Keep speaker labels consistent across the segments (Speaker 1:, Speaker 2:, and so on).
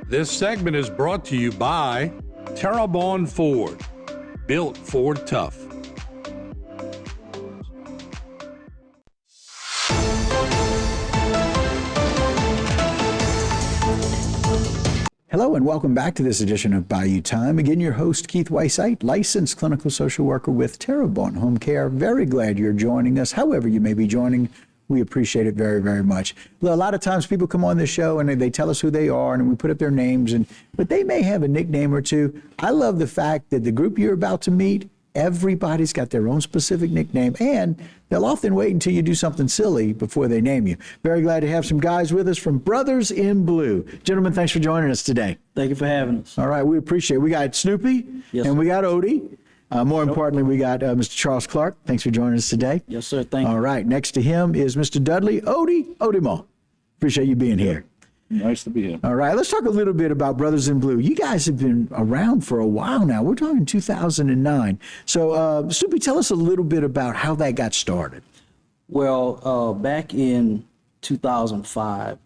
Speaker 1: This segment is brought to you by Terrebonne Ford, built Ford tough.
Speaker 2: Hello and welcome back to this edition of Bayou Time. Again, your host, Keith Weissite, licensed clinical social worker with Terrebonne Home Care. Very glad you're joining us. However you may be joining, we appreciate it very, very much. A lot of times people come on this show and they tell us who they are and we put up their names, but they may have a nickname or two. I love the fact that the group you're about to meet, everybody's got their own specific nickname, and they'll often wait until you do something silly before they name you. Very glad to have some guys with us from Brothers in Blue. Gentlemen, thanks for joining us today.
Speaker 3: Thank you for having us.
Speaker 2: All right, we appreciate it. We got Snoopy,
Speaker 3: yes,
Speaker 2: and
Speaker 3: sir.
Speaker 2: we got Odie. More importantly, we got Mr. Charles Clark. Thanks for joining us today.
Speaker 3: Yes, sir. Thank you.
Speaker 2: All right, next to him is Mr. Dudley Odimo. Appreciate you being here.
Speaker 4: Nice to be here.
Speaker 2: All right, let's talk a little bit about Brothers in Blue. You guys have been around for a while now. We're talking 2009. So, Snoopy, tell us a little bit about how that got started.
Speaker 3: Well, back in 2005,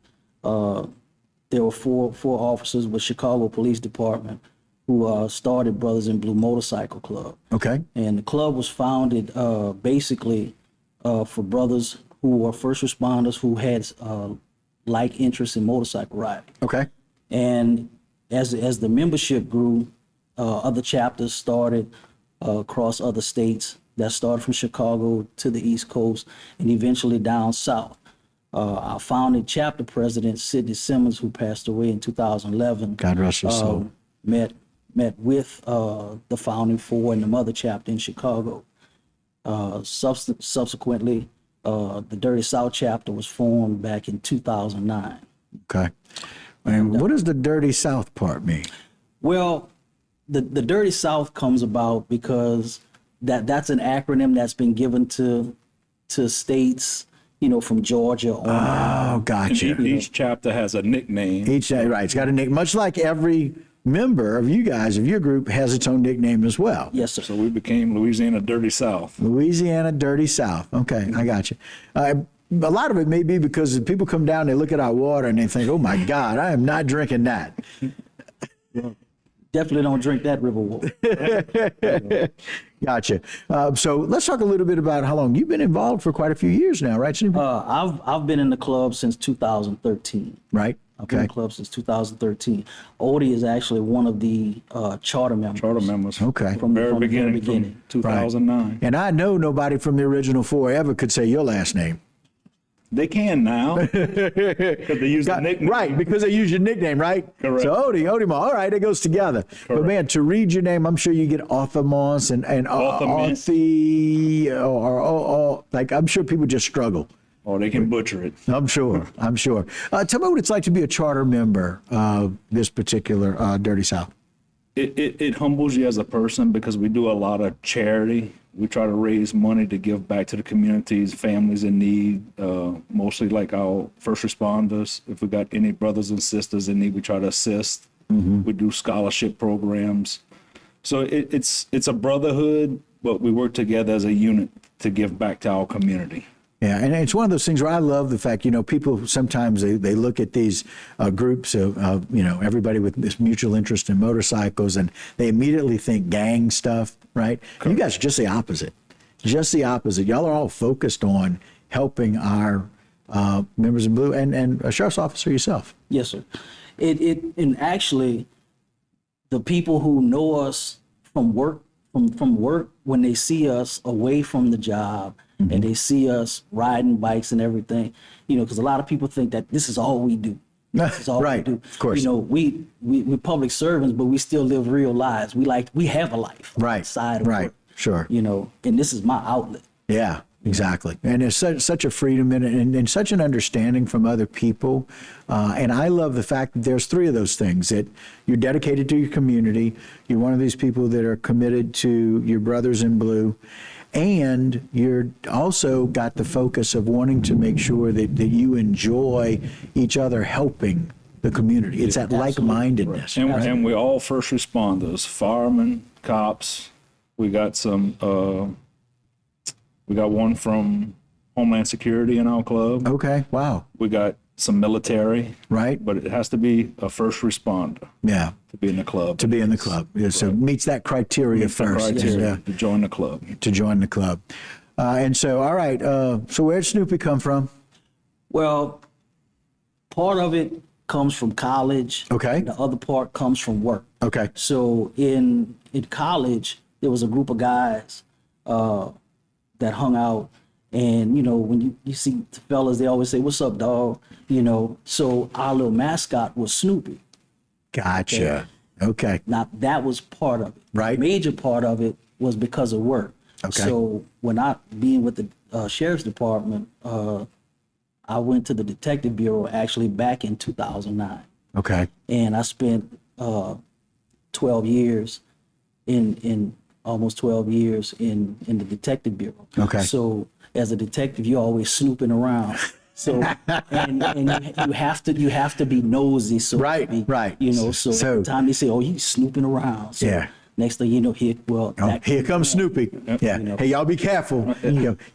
Speaker 3: there were four officers with Chicago Police Department who started Brothers in Blue Motorcycle Club.
Speaker 2: Okay.
Speaker 3: And the club was founded basically for brothers who were first responders who had like interest in motorcycle riding.
Speaker 2: Okay.
Speaker 3: And as the membership grew, other chapters started across other states that started from Chicago to the East Coast and eventually down south. Our founding chapter president, Sidney Simmons, who passed away in 2011,
Speaker 2: God rest his soul,
Speaker 3: met with the founding four and the mother chapter in Chicago. Subsequently, the Dirty South chapter was formed back in 2009.
Speaker 2: Okay. And what does the Dirty South part mean?
Speaker 3: Well, the Dirty South comes about because that's an acronym that's been given to states, from Georgia on.
Speaker 2: Oh, gotcha.
Speaker 4: Each chapter has a nickname.
Speaker 2: Right. It's got a nickname, much like every member of you guys, of your group, has its own nickname as well.
Speaker 3: Yes, sir.
Speaker 4: So we became Louisiana Dirty South.
Speaker 2: Louisiana Dirty South. Okay, I got you. A lot of it may be because people come down, they look at our water and they think, oh my God, I am not drinking that.
Speaker 3: Definitely don't drink that river water.
Speaker 2: Gotcha. So let's talk a little bit about how long you've been involved for quite a few years now, right, Snoopy?
Speaker 3: I've been in the club since 2013.
Speaker 2: Right.
Speaker 3: I've been in the club since 2013. Odie is actually one of the charter members.
Speaker 2: Okay.
Speaker 4: From the very beginning,
Speaker 3: beginning.
Speaker 4: From 2009.
Speaker 2: Right. And I know nobody from the original four ever could say your last name.
Speaker 4: They can now because they use the nickname.
Speaker 2: Right, because they use your nickname, right?
Speaker 4: Correct.
Speaker 2: So Odimo, all right, it goes together.
Speaker 4: Correct.
Speaker 2: But man, to read your name, I'm sure you get Arthamos and Arthi, or like I'm sure people just struggle.
Speaker 4: Or they can butcher it.
Speaker 2: I'm sure. Tell me what it's like to be a charter member of this particular Dirty South.
Speaker 4: It humbles you as a person because we do a lot of charity. We try to raise money to give back to the communities, families in need, mostly like our first responders. If we got any brothers and sisters in need, we try to assist. Mm-hmm. We do scholarship programs. So it's a brotherhood, but we work together as a unit to give back to our community.
Speaker 2: Yeah, and it's one of those things where I love the fact, people sometimes they look at these groups of everybody with this mutual interest in motorcycles and they immediately think gang stuff, right? Correct. You guys are just the opposite. Just the opposite. Y'all are all focused on helping our members in blue and a sheriff's officer yourself.
Speaker 3: Yes, sir. And actually, the people who know us from work, when they see us away from the job, mm-hmm. and they see us riding bikes and everything, because a lot of people think that this is all we do. This is all
Speaker 2: right,
Speaker 3: we do.
Speaker 2: Of course.
Speaker 3: We're public servants, but we still live real lives. We have a life.
Speaker 2: Right.
Speaker 3: Outside of work.
Speaker 2: Sure.
Speaker 3: And this is my outlet.
Speaker 2: Yeah. Exactly. And there's such a freedom in it and such an understanding from other people. And I love the fact that there's three of those things, that you're dedicated to your community. You're one of these people that are committed to your brothers in blue. And you're also got the focus of wanting to make sure that you enjoy each other helping the community. It's that like-mindedness.
Speaker 4: Right. And we're all first responders, firemen, cops. We got some... We got one from Homeland Security in our club.
Speaker 2: Okay, wow.
Speaker 4: We got some military,
Speaker 2: Right.
Speaker 4: but it has to be a first responder
Speaker 2: Yeah.
Speaker 4: to be in the club.
Speaker 2: To be in the club. Yeah, so it meets that criteria
Speaker 4: Meets the
Speaker 2: first.
Speaker 4: criteria
Speaker 2: Yeah.
Speaker 4: to join the club.
Speaker 2: To join the club. And so, all right. So where'd Snoopy come from?
Speaker 3: Well, part of it comes from college.
Speaker 2: Okay.
Speaker 3: And the other part comes from work.
Speaker 2: Okay.
Speaker 3: So in college, there was a group of guys that hung out. And, you know, when you see the fellas, they always say, "What's up, dog?" You know, so our little mascot was Snoopy.
Speaker 2: Gotcha. Okay.
Speaker 3: Now, that was part of it.
Speaker 2: Right.
Speaker 3: The major part of it was because of work.
Speaker 2: Okay.
Speaker 3: So when I, being with the Sheriff's Department, I went to the Detective Bureau actually back in 2009.
Speaker 2: Okay.
Speaker 3: And I spent 12 years almost 12 years in the Detective Bureau.
Speaker 2: Okay.
Speaker 3: So as a detective, you're always snooping around. So and you have to be nosy. So to
Speaker 2: Right,
Speaker 3: speak,
Speaker 2: right.
Speaker 3: You know, so
Speaker 2: So-
Speaker 3: every time they say, "Oh, he's snooping around," so
Speaker 2: Yeah.
Speaker 3: next thing you know,
Speaker 2: Here comes Snoopy. Yeah.
Speaker 3: You know.
Speaker 2: Hey, y'all be careful.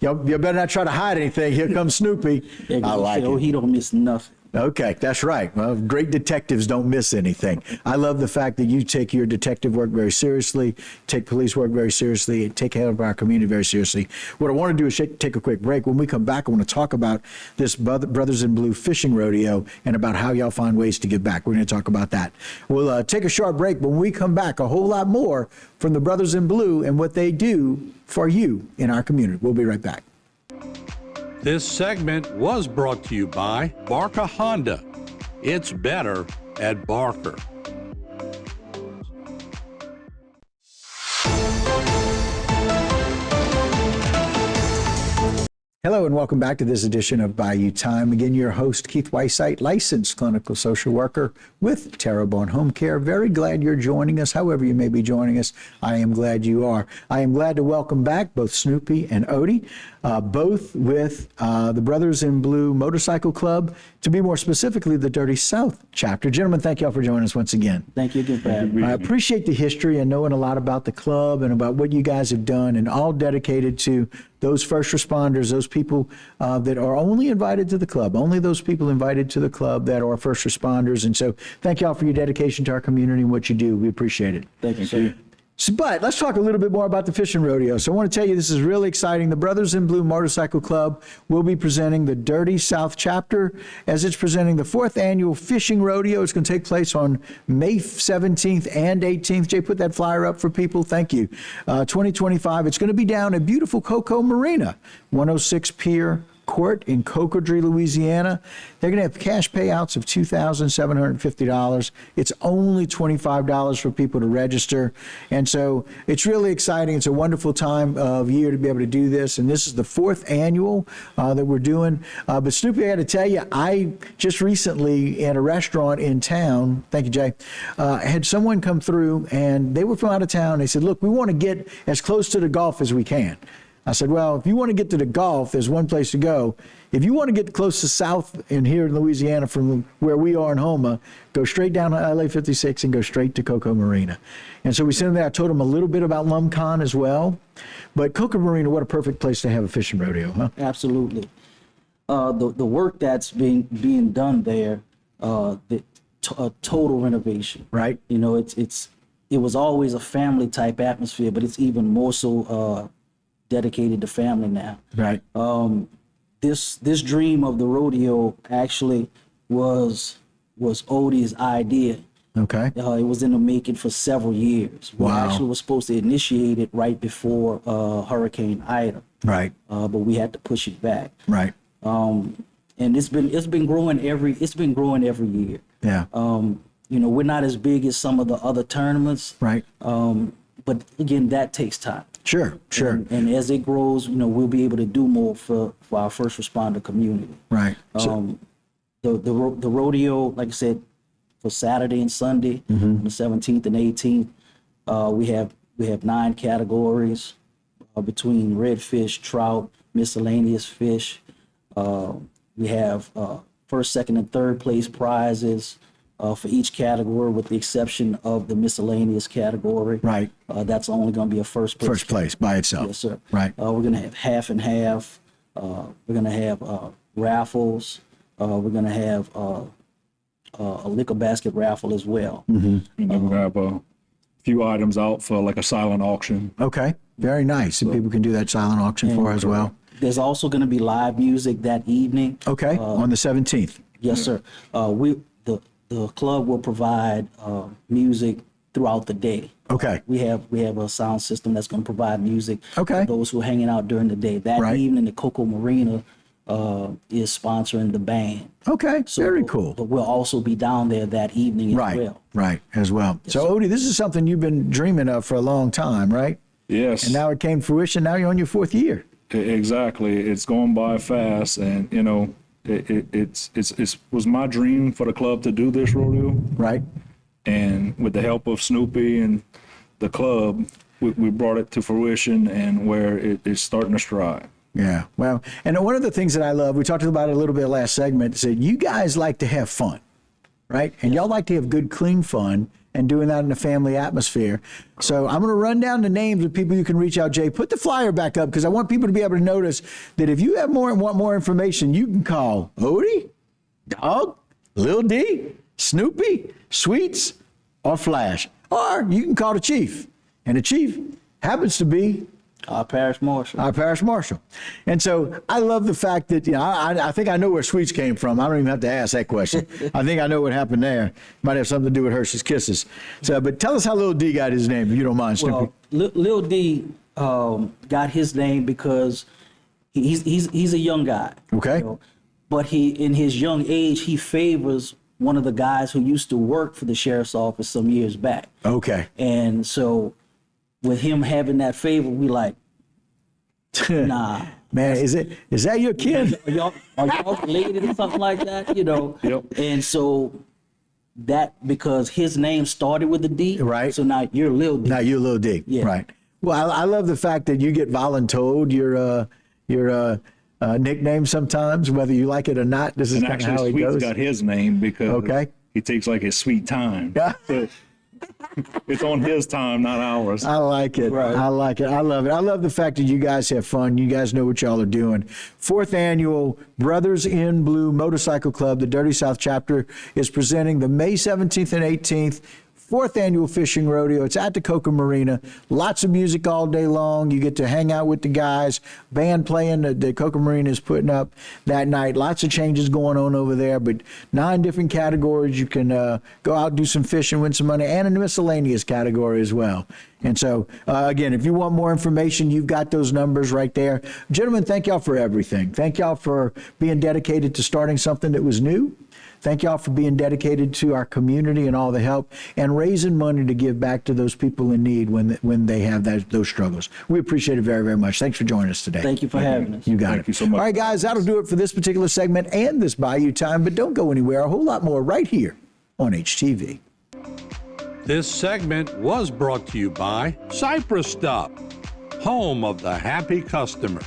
Speaker 2: Y'all better not try to hide anything. Here comes Snoopy. I like
Speaker 3: Oh,
Speaker 2: it.
Speaker 3: he don't miss nothing.
Speaker 2: Okay, that's right. Well, great detectives don't miss anything. I love the fact that you take your detective work very seriously, take police work very seriously, take care of our community very seriously. What I want to do is take a quick break. When we come back, I want to talk about this Brothers in Blue fishing rodeo and about how y'all find ways to give back. We're going to talk about that. We'll take a short break. When we come back, a whole lot more from the Brothers in Blue and what they do for you in our community. We'll be right back.
Speaker 1: This segment was brought to you by Barker Honda. It's better at Barker.
Speaker 2: Hello and welcome back to this edition of Bayou Time. Again, your host, Keith Whiteside, licensed clinical social worker with Terrebonne Home Care. Very glad you're joining us. However you may be joining us, I am glad you are. I am glad to welcome back both Snoopy and Odie, both with the Brothers in Blue Motorcycle Club, to be more specifically, the Dirty South chapter. Gentlemen, thank you all for joining us once again.
Speaker 3: Thank you again for having me.
Speaker 2: I appreciate the history and knowing a lot about the club and about what you guys have done, and all dedicated to those first responders, those people that are only invited to the club, only those people invited to the club that are first responders. And so thank you all for your dedication to our community and what you do. We appreciate it.
Speaker 3: Thank you, sir.
Speaker 2: So, but let's talk a little bit more about the fishing rodeo. So I want to tell you this is really exciting. The Brothers in Blue Motorcycle Club will be presenting the Dirty South chapter as it's presenting the 4th annual fishing rodeo. It's going to take place on May 17th and 18th. Jay, put that flyer up for people. Thank you. 2025. It's going to be down at beautiful Cocoa Marina, 106 Pier Court in Cocodrie, Louisiana. They're going to have cash payouts of $2,750. It's only $25 for people to register. And so it's really exciting. It's a wonderful time of year to be able to do this. And this is the 4th annual that we're doing. But Snoopy, I got to tell you, I just recently at a restaurant in town, thank you, Jay, had someone come through and they were from out of town. They said, look, we want to get as close to the Gulf as we can. I said, well, if you want to get to the Gulf, there's one place to go. If you want to get close to South in here in Louisiana from where we are in Houma, go straight down to LA 56 and go straight to Cocoa Marina. And so we sent them there. I told them a little bit about LumCon as well. But Cocoa Marina, what a perfect place to have a fishing rodeo, huh?
Speaker 3: Absolutely. The work that's being done there, a total renovation.
Speaker 2: Right.
Speaker 3: You know, it was always a family type atmosphere, but it's even more so dedicated to family now.
Speaker 2: Right.
Speaker 3: This dream of the rodeo actually was Odie's idea.
Speaker 2: Okay.
Speaker 3: It was in the making for several years. We
Speaker 2: Wow.
Speaker 3: actually was supposed to initiate it right before Hurricane Ida,
Speaker 2: Right.
Speaker 3: but we had to push it back.
Speaker 2: Right.
Speaker 3: And it's been growing every year.
Speaker 2: Yeah.
Speaker 3: You know, we're not as big as some of the other tournaments.
Speaker 2: Right.
Speaker 3: But again, that takes time.
Speaker 2: Sure. Sure.
Speaker 3: And as it grows, you know, we'll be able to do more for our first responder community.
Speaker 2: Right.
Speaker 3: The rodeo, like I said, for Saturday and Sunday,
Speaker 2: Mm-hmm.
Speaker 3: the 17th and 18th, we have 9 categories between redfish, trout, miscellaneous fish. We have first, second, and third place prizes for each category, with the exception of the miscellaneous category.
Speaker 2: Right.
Speaker 3: That's only going to be a first place.
Speaker 2: First place by itself.
Speaker 3: Yes, sir.
Speaker 2: Right.
Speaker 3: We're going to have half and half. We're going to have raffles. We're going to have a liquor basket raffle as well.
Speaker 4: And then we have a few items out for like a silent auction.
Speaker 2: Okay, very nice. And people can do that silent auction for as well.
Speaker 3: There's also going to be live music that evening.
Speaker 2: Okay, on the 17th.
Speaker 3: Yes, sir. The club will provide music throughout the day.
Speaker 2: Okay.
Speaker 3: We have a sound system that's going to provide music
Speaker 2: Okay.
Speaker 3: for those who are hanging out during the day. That
Speaker 2: Right.
Speaker 3: evening, the Coco Marina is sponsoring the band.
Speaker 2: Okay, very cool.
Speaker 3: But we'll also be down there that evening as
Speaker 2: Right,
Speaker 3: well.
Speaker 2: right, as well. So, Odie, this is something you've been dreaming of for a long time, right?
Speaker 4: Yes.
Speaker 2: And now it came to fruition. Now you're on your 4th year.
Speaker 4: Exactly. It's going by fast, and you know, it was my dream for the club to do this rodeo,
Speaker 2: Right.
Speaker 4: and with the help of Snoopy and the club, we brought it to fruition, and where it's starting to stride.
Speaker 2: Yeah. Well, and one of the things that I love, we talked about it a little bit last segment, is that you guys like to have fun, right? And y'all like to have good, clean fun, and doing that in a family atmosphere. So I'm going to run down the names of people you can reach out. Jay, put the flyer back up because I want people to be able to notice that if you have more and want more information, you can call Odie, Dog, Lil D, Snoopy, Sweets, or Flash. Or you can call the chief. And the chief happens to be
Speaker 3: Our parish marshal.
Speaker 2: our parish marshal. And so I love the fact that, you know, I think I know where Sweets came from. I don't even have to ask that question. I think I know what happened there. Might have something to do with Hershey's Kisses. So, but tell us how Lil D got his name, if you don't mind, Snoopy.
Speaker 3: Well, Lil D got his name because he's a young guy.
Speaker 2: Okay.
Speaker 3: But in his young age, he favors one of the guys who used to work for the sheriff's office some years back.
Speaker 2: Okay.
Speaker 3: And so with him having that favor, we like, nah.
Speaker 2: Man, is that your kid?
Speaker 3: Are y'all related or something like that? You know?
Speaker 4: Yep.
Speaker 3: And so that, because his name started with a D.
Speaker 2: Right.
Speaker 3: So now you're Lil D.
Speaker 2: Now you're Lil D.
Speaker 3: Yeah.
Speaker 2: Right. Well, I love the fact that you get voluntold your nickname sometimes, whether you like it or not. This is
Speaker 4: And
Speaker 2: kind of
Speaker 4: actually,
Speaker 2: how it
Speaker 4: Sweets
Speaker 2: goes.
Speaker 4: got his name because
Speaker 2: Okay.
Speaker 4: he takes like his sweet time.
Speaker 2: Yeah.
Speaker 4: So it's on his time, not ours.
Speaker 2: I like it.
Speaker 3: Right.
Speaker 2: I like it. I love it. I love the fact that you guys have fun. You guys know what y'all are doing. 4th annual Brothers in Blue Motorcycle Club, the Dirty South chapter, is presenting the May 17th and 18th 4th annual fishing rodeo. It's at the Coca Marina. Lots of music all day long. You get to hang out with the guys. Band playing the Coca Marina is putting up that night. Lots of changes going on over there, but 9 different categories. You can go out, do some fishing, win some money, and in the miscellaneous category as well. And so, again, if you want more information, you've got those numbers right there. Gentlemen, thank y'all for everything. Thank y'all for being dedicated to starting something that was new. Thank y'all for being dedicated to our community and all the help and raising money to give back to those people in need when they have those struggles. We appreciate it very, very much. Thanks for joining us today.
Speaker 3: Thank you for having us.
Speaker 2: You got
Speaker 4: Thank
Speaker 2: it.
Speaker 4: you so much.
Speaker 2: All right, guys, that'll do it for this particular segment and this Bayou Time, but don't go anywhere. A whole lot more right here on HTV.
Speaker 1: This segment was brought to you by Cypress Stop, home of the happy customer.